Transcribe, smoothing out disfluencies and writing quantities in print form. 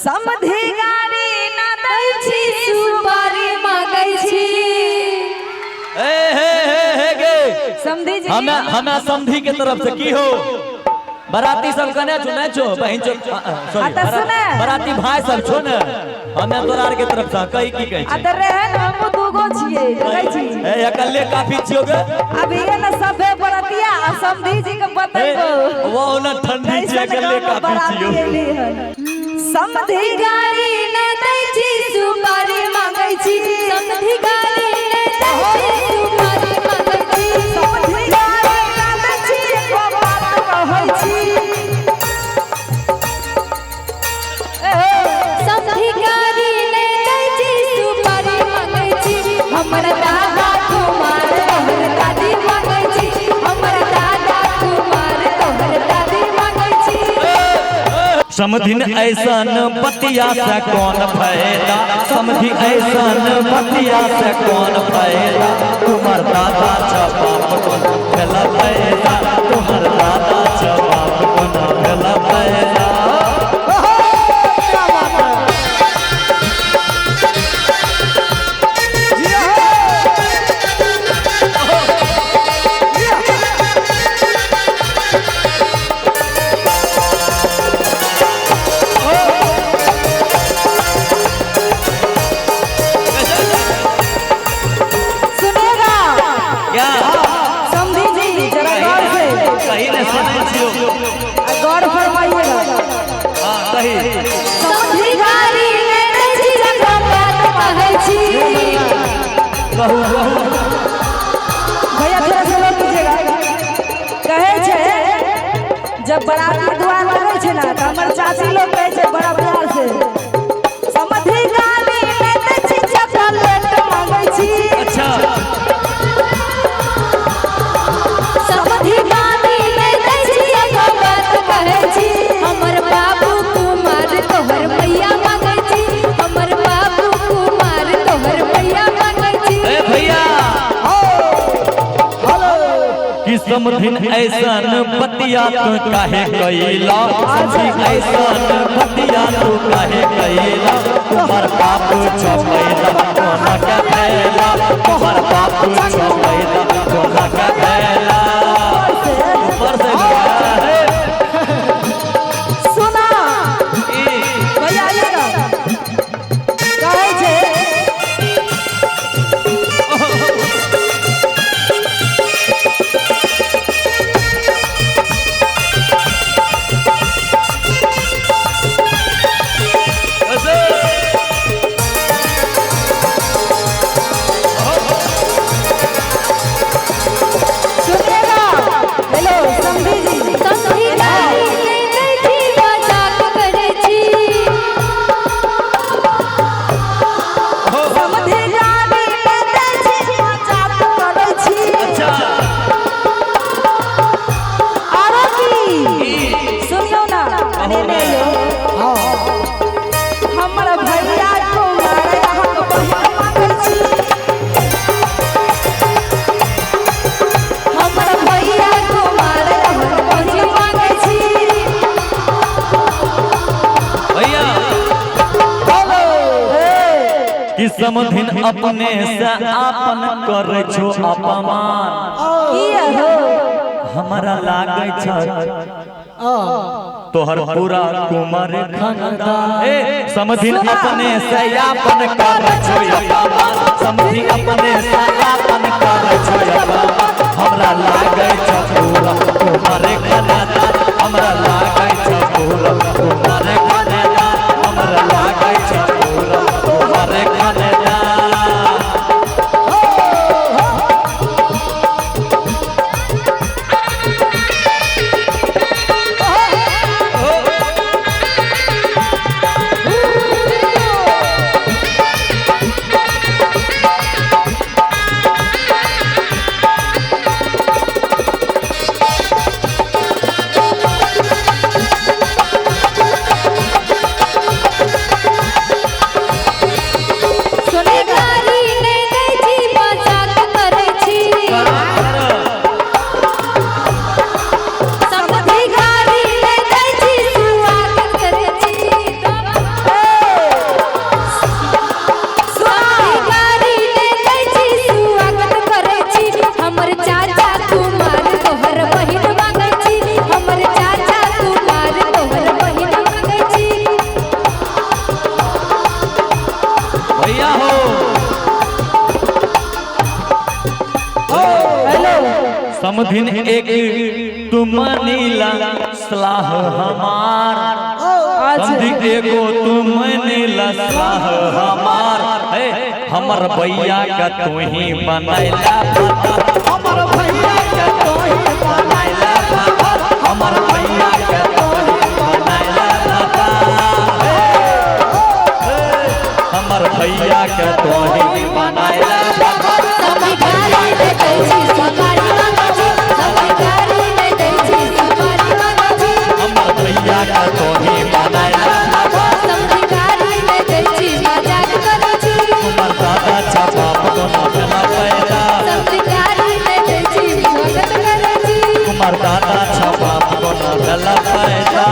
समधी गाड़ी ना दै छी सुपारी मांगै छी। हे गे समधी जी हमें समधी के तरफ से की हो बराती सब कने चुने छो बहन छो सॉरी बराती भाई सब छो ने हमें तोरार के तरफ से कई की कह छी अदर है न हम दूगो छिए कहै छी ए अकेले काफी छियो गे अभी ये न सबे बरातिया आ समधी जी के बतैबो वो न ठंडी छी अकेले काफी छियो। समधी गाड़ी न दै छी सुपारी मांगै छी। समधी गाड़ी न दै छी सुपारी मांगै छी। समधी गाड़ी न दै छी एको बात कहै छी। समधी गाड़ी न दै छी सुपारी मांगै छी। हमर दादा कुमार तोहर दादी मांगै छी। हमर दादा कुमार तोहर दादी मांगै छी। समधिन ऐसन बतिया से कौन फायदा समधी ऐसन बतिया से कौन फायदा तुम्हार दादा बाप को भेला फायदा तुम्हार दादा बाप को न भेला फायदा। गौर फरमाइएगा। समधी गाड़ी न दै छी जकरा बात कहै छी। भैया थोड़ा सा लोग कीजिएगा। कहे छे जब बराती दुआर लगे छे ना त हमर चाची लोग कहे छे बड़ा प्यार से समधी गाड़ी न दै छी जकरा लेट मांगै छी। अच्छा समधी गाड़ी न दै छी जकरा बात कहै छी। हमर बाबू कुमार तोहर मैया मांगै छी। हमर बाबू कुमार तोहर मैया मांगै छी। ए भैया कि समधिन ऐसन बतिया तू काहे कइला समधी ऐसन बतिया तू काहे कइला तुम्हार बाप छपैला कोना के भेला तुम्हार बाप छपैला कोना के भेला ऊपर से है सुना भैया आइएगा। कहे छे कि समधिन अपने से आपन करे छो अपमान किया हो हमारा लागे छ तोहर पूरा कुमार खानदान ए समधिन अपने से आपन करे छो अपमान समधिन अपने से आपन करे छो अपमान हमरा लागे छ पूरा कुमार खानदान हमरा लागे छ पूरा कुमार खानदान हमरा लागे छ पूरा कुमार खानदान। समधिन एक तुम नीला सलाह हमार समधिन एगो तुम नीला सलाह हमार हमर भैया का तू ही बनैला हमर भैया का तू ही बनैला हमर भैया का तू ही बनैला हमर भैया का तू ही बनैला हमर भैया का तू ही बनैला कुमार दादा छापा दोनों भला पैदा कुमार दादा छापा दोनों भला पैदा